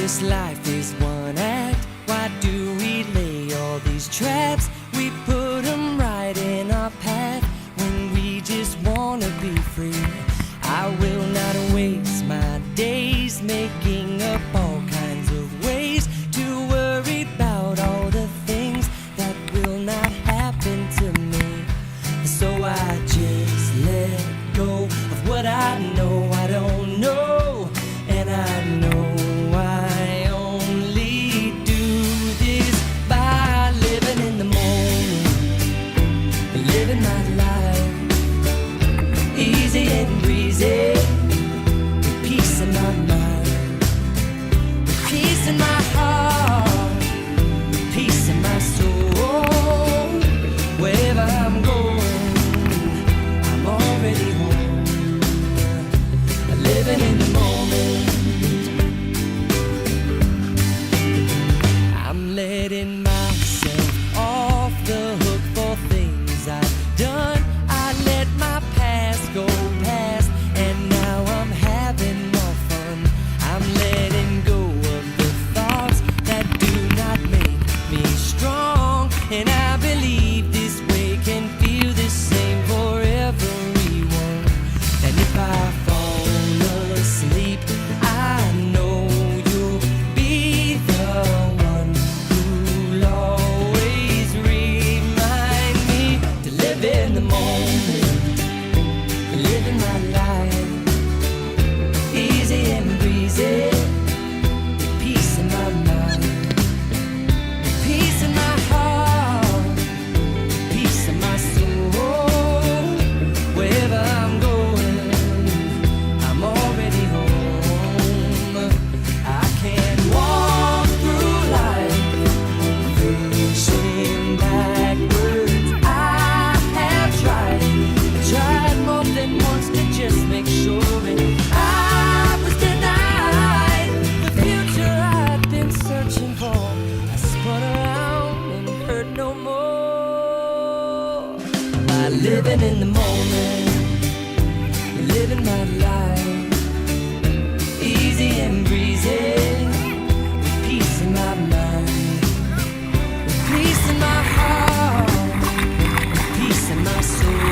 this life is one act. Why do we lay all these traps? We put them right in our path when we just wanna be free. I will not waste my days making up all kinds of ways to worry about all the things that will not happen to me. So I just let go of what I know I don't know, and I know I only do this by living in the moment, living my life easy and breezy, with peace in my mind, with peace in my heart, peace in my soul. Wherever I'm going, I'm already home, living in the moment. I'm letting myself off the hook for things I've done. I let my past go past, and now I'm having more fun. I'm letting go of the thoughts that do not make me strong, and I believe this way can feel the same for everyone. And if I fall asleep, I know you'll be the one who'll always remind me to live in the moment, living my life easy and breezy, with peace in my mind, with peace in my heart, peace in my soul. Wherever I'm going, I'm already home. I can't walk through life facing backwards. I have tried more than once to just make sure, and I was denied the future I'd been searching for. I spun around and hurt no more by living in the moment, living my life easy and breezy, with peace in my mind, with peace in my heart, with peace in my soul.